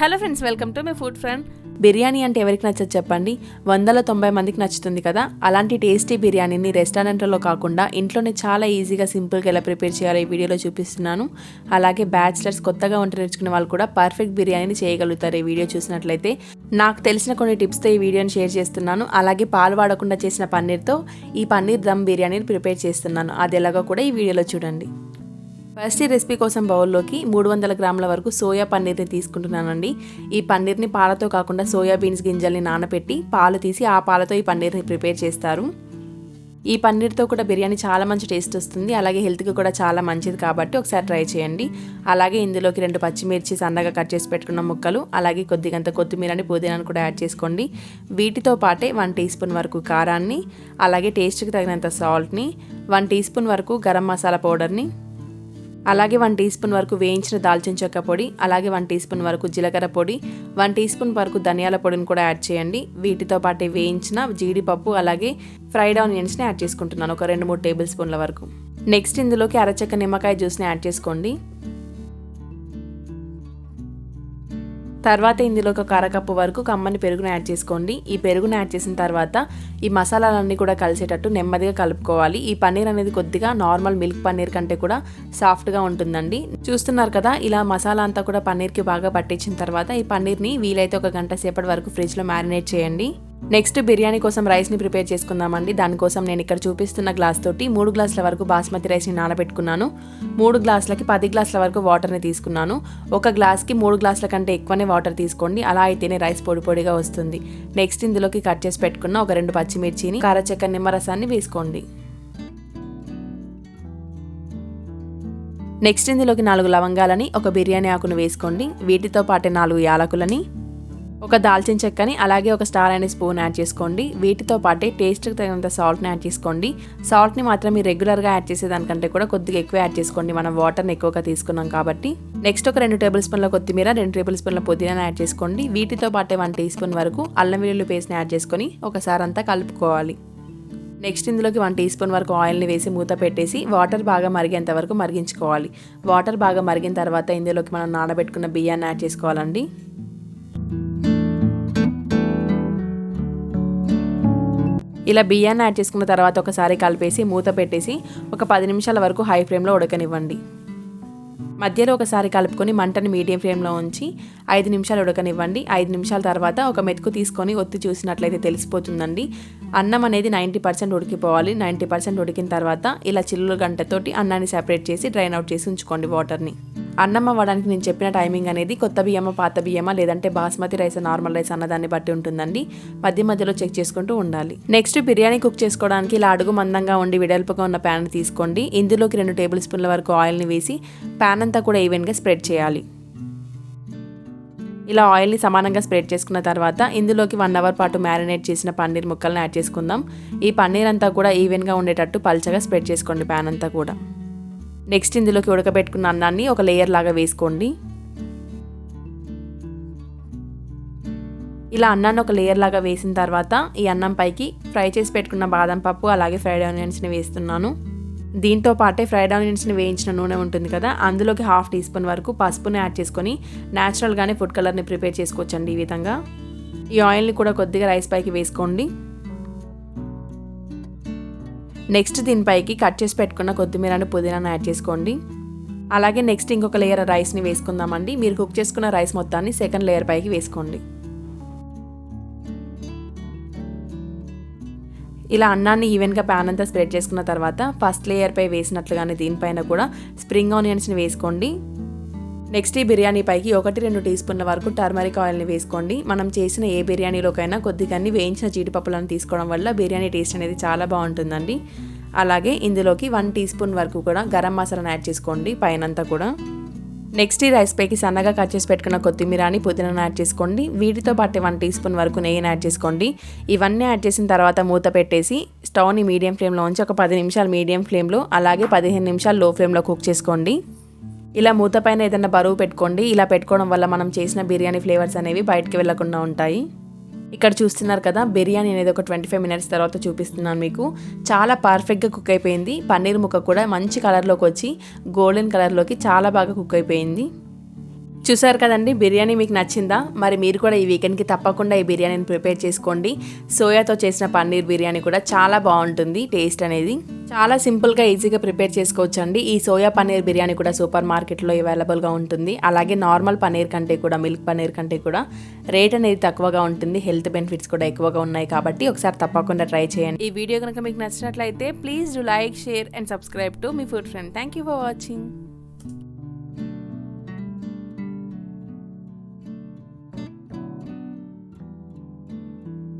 Hello friends, welcome to my food friend. Biryani అంటే ఎవరికి నచ్చదు చెప్పండి? 190 మందికి నచ్చుతుంది కదా. అలాంటి టేస్టీ బిర్యానీని రెస్టారెంట్లో కాకుండా ఇంట్లోనే చాలా ఈజీగా సింపుల్గా ఎలా ప్రిపేర్ చేయాలో ఈ వీడియోలో చూపిస్తున్నాను. అలాగే బ్యాచిలర్స్, కొత్తగా వంట నేర్చుకునే వాళ్ళు కూడా పర్ఫెక్ట్ బిర్యానీని చేయగలుగుతారు. ఈ వీడియో చూసినట్లయితే నాకు తెలిసిన కొన్ని టిప్స్తో ఈ వీడియోని షేర్ చేస్తున్నాను. అలాగే పాలు వాడకుండా చేసిన పన్నీర్తో ఈ పన్నీర్ దమ్ బిర్యానీని ప్రిపేర్ చేస్తున్నాను. అది ఎలాగో కూడా ఈ వీడియోలో చూడండి. ఫస్ట్ ఈ రెసిపీ కోసం బౌల్లోకి 300 గ్రాముల వరకు సోయా పన్నీర్ని తీసుకుంటున్నానండి. ఈ పన్నీర్ని పాలతో కాకుండా సోయా బీన్స్ గింజల్ని నానబెట్టి పాలు తీసి ఆ పాలతో ఈ పన్నీర్ని ప్రిపేర్ చేస్తారు. ఈ పన్నీర్తో కూడా బిర్యానీ చాలా మంచి టేస్ట్ వస్తుంది. అలాగే హెల్త్కి కూడా చాలా మంచిది కాబట్టి ఒకసారి ట్రై చేయండి. అలాగే ఇందులోకి 2 పచ్చిమిర్చి సన్నగా కట్ చేసి పెట్టుకున్న ముక్కలు, అలాగే కొద్దిగంత కొత్తిమీరని, పుదీనాను కూడా యాడ్ చేసుకోండి. వీటితో పాటే 1 టీ స్పూన్ వరకు కారాన్ని, అలాగే టేస్ట్కి తగినంత సాల్ట్ని, 1 టీ స్పూన్ వరకు గరం మసాలా పౌడర్ని, అలాగే 1 టీ స్పూన్ వరకు వేయించిన దాల్చిన చెక్క పొడి, అలాగే 1 టీ స్పూన్ వరకు జీలకర్ర పొడి, 1 టీ స్పూన్ వరకు ధనియాల పొడిని కూడా యాడ్ చేయండి. వీటితో పాటు వేయించిన జీడిపప్పు, అలాగే ఫ్రైడ్ ఆనియన్స్ని యాడ్ చేసుకుంటున్నాను, ఒక 2-3 టేబుల్ స్పూన్ల వరకు. నెక్స్ట్ ఇందులోకి అరచెక్క నిమ్మకాయ జ్యూస్ని యాడ్ చేసుకోండి. తర్వాత ఇందులోకి ఒక అరకప్పు వరకు కమ్మని పెరుగును యాడ్ చేసుకోండి. ఈ పెరుగును యాడ్ చేసిన తర్వాత ఈ మసాలాలన్నీ కూడా కలిసేటట్టు నెమ్మదిగా కలుపుకోవాలి. ఈ పన్నీర్ అనేది కొద్దిగా నార్మల్ మిల్క్ పన్నీర్ కంటే కూడా సాఫ్ట్గా ఉంటుందండి. చూస్తున్నారు కదా, ఇలా మసాలా అంతా కూడా పన్నీర్కి బాగా పట్టించిన తర్వాత ఈ పన్నీర్ని వీలైతే 1 గంట సేపటి వరకు ఫ్రిడ్జ్లో మ్యారినేట్ చేయండి. నెక్స్ట్ బిర్యానీ కోసం రైస్ని ప్రిపేర్ చేసుకుందామండి. దానికోసం నేను ఇక్కడ చూపిస్తున్న గ్లాస్ తోటి 3 గ్లాసుల వరకు బాస్మతి రైస్ని నానబెట్టుకున్నాను. 3 గ్లాసులకి 10 గ్లాసుల వరకు వాటర్ని తీసుకున్నాను. 1 గ్లాస్కి 3 గ్లాసుల కంటే ఎక్కువనే వాటర్ తీసుకోండి, అలా అయితేనే రైస్ పొడి పొడిగా వస్తుంది. నెక్స్ట్ ఇందులోకి కట్ చేసి పెట్టుకున్న ఒక 2 పచ్చిమిర్చిని, కారచెక్క నిమ్మరసాన్ని వేసుకోండి. నెక్స్ట్ ఇందులోకి 4 లవంగాలని, ఒక బిర్యానీ ఆకును వేసుకోండి. వీటితో పాటు 4 యాలకులని, ఒక దాల్చిన చెక్కని, అలాగే ఒక స్టార్ అనే స్పూన్ యాడ్ చేసుకోండి. వీటితో పాటే టేస్ట్కి తగినంత సాల్ట్ని యాడ్ చేసుకోండి. సాల్ట్ని మాత్రం మీరు రెగ్యులర్గా యాడ్ చేసేదానికంటే కూడా కొద్దిగా ఎక్కువ యాడ్ చేసుకోండి, మనం వాటర్ని ఎక్కువగా తీసుకున్నాం కాబట్టి. నెక్స్ట్ ఒక 2 టేబుల్ స్పూన్ల కొత్తిమీర, 2 టేబుల్ స్పూన్ల పుదీనాను యాడ్ చేసుకోండి. వీటితో పాటే 1 టీ స్పూన్ వరకు అల్లం వెల్లుల్లి పేస్ట్ని యాడ్ చేసుకొని ఒకసారి అంతా కలుపుకోవాలి. నెక్స్ట్ ఇందులోకి 1 టీ స్పూన్ వరకు ఆయిల్ని వేసి మూత పెట్టేసి వాటర్ బాగా మరిగేంత వరకు మరిగించుకోవాలి. వాటర్ బాగా మరిగిన తర్వాత ఇందులోకి మనం నానబెట్టుకున్న బియ్యాన్ని యాడ్ చేసుకోవాలండి. ఇలా బియ్యాన్ని యాడ్ చేసుకున్న తర్వాత ఒకసారి కలిపేసి మూత పెట్టేసి ఒక 10 నిమిషాల వరకు హై ఫ్లేమ్లో ఉడకనివ్వండి. మధ్యలో ఒకసారి కలుపుకొని మంటని మీడియం ఫ్లేమ్లో ఉంచి 5 నిమిషాలు ఉడకనివ్వండి. 5 నిమిషాల తర్వాత ఒక మెతుకు తీసుకొని ఒత్తి చూసినట్లయితే తెలిసిపోతుందండి. అన్నం అనేది 90% ఉడికిపోవాలి. 90% ఉడికిన తర్వాత ఇలా చిల్లుల గంటతోటి అన్నాన్ని సెపరేట్ చేసి డ్రైన్ అవుట్ చేసి ఉంచుకోండి వాటర్ని. అన్నం అవ్వడానికి నేను చెప్పిన టైమింగ్ అనేది కొత్త బియ్యమా, పాత బియ్యమా, లేదంటే బాస్మతి రైస్, నార్మల్ రైస్ అన్నదాన్ని బట్టి ఉంటుందండి. మధ్య మధ్యలో చెక్ చేసుకుంటూ ఉండాలి. నెక్స్ట్ బిర్యానీ కుక్ చేసుకోవడానికి ఇలా అడుగు మందంగా ఉండి వెడల్పుగా ఉన్న ప్యాన్ తీసుకోండి. ఇందులోకి 2 టేబుల్ స్పూన్ల వరకు ఆయిల్ని వేసి ప్యాన్ అంతా కూడా ఈవెన్గా స్ప్రెడ్ చేయాలి. ఇలా ఆయిల్ని సమానంగా స్ప్రెడ్ చేసుకున్న తర్వాత ఇందులోకి 1 అవర్ పాటు మ్యారినేట్ చేసిన పన్నీర్ ముక్కల్ని యాడ్ చేసుకుందాం. ఈ పన్నీర్ అంతా కూడా ఈవెన్గా ఉండేటట్టు పల్చగా స్ప్రెడ్ చేసుకోండి ప్యాన్ అంతా కూడా. నెక్స్ట్ ఇందులోకి ఉడకబెట్టుకున్న అన్నాన్ని ఒక లేయర్ లాగా వేసుకోండి. ఇలా అన్నాన్ని ఒక లేయర్ లాగా వేసిన తర్వాత ఈ అన్నం పైకి ఫ్రై చేసి పెట్టుకున్న బాదం పప్పు, అలాగే ఫ్రైడ్ ఆనియన్స్ని వేస్తున్నాను. దీంతో పాటే ఫ్రైడ్ ఆనియన్స్ని వేయించిన నూనె ఉంటుంది కదా, అందులోకి 1/2 టీ స్పూన్ వరకు పసుపుని యాడ్ చేసుకొని న్యాచురల్గానే ఫుడ్ కలర్ని ప్రిపేర్ చేసుకోవచ్చండి. ఈ విధంగా ఈ ఆయిల్ని కూడా కొద్దిగా రైస్ పైకి వేసుకోండి. నెక్స్ట్ దీనిపైకి కట్ చేసి పెట్టుకున్న కొత్తిమీరని, పుదీనాను యాడ్ చేసుకోండి. అలాగే నెక్స్ట్ ఇంకొక లేయర్ రైస్ని వేసుకుందామండి. మీరు కుక్ చేసుకున్న రైస్ మొత్తాన్ని సెకండ్ లేయర్ పైకి వేసుకోండి. ఇలా అన్నాన్ని ఈవెన్గా ప్యాన్ అంతా స్ప్రెడ్ చేసుకున్న తర్వాత ఫస్ట్ లేయర్ పై వేసినట్లుగానే దీనిపైన కూడా స్ప్రింగ్ ఆనియన్స్ని వేసుకోండి. నెక్స్ట్ ఈ బిర్యానీ పైకి 1-2 టీ స్పూన్ల వరకు టర్మరిక్ ఆయిల్ని వేసుకోండి. మనం చేసిన ఏ బిర్యానీలోకైనా కొద్దిగా వేయించిన జీడిపప్పులను తీసుకోవడం వల్ల బిర్యానీ టేస్ట్ అనేది చాలా బాగుంటుందండి. అలాగే ఇందులోకి 1 టీ స్పూన్ వరకు కూడా గరం మసాలాను యాడ్ చేసుకోండి పైనంతా కూడా. నెక్స్ట్ ఈ రైస్ పైకి సన్నగా కట్ చేసి పెట్టుకున్న కొత్తిమీరని, పుదీనాను యాడ్ చేసుకోండి. వీటితో పాటు 1 టీ స్పూన్ వరకు నెయ్యిని యాడ్ చేసుకోండి. ఇవన్నీ యాడ్ చేసిన తర్వాత మూత పెట్టేసి స్టవ్ని మీడియం ఫ్లేమ్లో ఉంచి ఒక 10 నిమిషాలు మీడియం ఫ్లేమ్లో, అలాగే 15 నిమిషాలు లో ఫ్లేమ్లో కుక్ చేసుకోండి. ఇలా మూత పైన ఏదైనా బరువు పెట్టుకోండి. ఇలా పెట్టుకోవడం వల్ల మనం చేసిన బిర్యానీ ఫ్లేవర్స్ అనేవి బయటకు వెళ్లకుండా ఉంటాయి. ఇక్కడ చూస్తున్నారు కదా, బిర్యానీ అనేది ఒక 25 మినిట్స్ తర్వాత చూపిస్తున్నాను మీకు. చాలా పర్ఫెక్ట్గా కుక్ అయిపోయింది. పన్నీర్ ముక్క కూడా మంచి కలర్లోకి వచ్చి గోల్డెన్ కలర్లోకి చాలా బాగా కుక్ అయిపోయింది. చూసారు కదండి, బిర్యానీ మీకు నచ్చిందా? మరి మీరు కూడా ఈ వీకెండ్కి తప్పకుండా ఈ బిర్యానీని ప్రిపేర్ చేసుకోండి. సోయాతో చేసిన పన్నీర్ బిర్యానీ కూడా చాలా బాగుంటుంది. టేస్ట్ అనేది చాలా సింపుల్గా ఈజీగా ప్రిపేర్ చేసుకోవచ్చు అండి. ఈ సోయా పన్నీర్ బిర్యానీ కూడా సూపర్ మార్కెట్లో అవైలబుల్గా ఉంటుంది. అలాగే నార్మల్ పన్నీర్ కంటే కూడా, మిల్క్ పన్నీర్ కంటే కూడా రేట్ అనేది తక్కువగా ఉంటుంది. హెల్త్ బెనిఫిట్స్ కూడా ఎక్కువగా ఉన్నాయి కాబట్టి ఒకసారి తప్పకుండా ట్రై చేయండి. ఈ వీడియో కనుక మీకు నచ్చినట్లయితే please do like, share and subscribe to me food friend. Thank you for watching.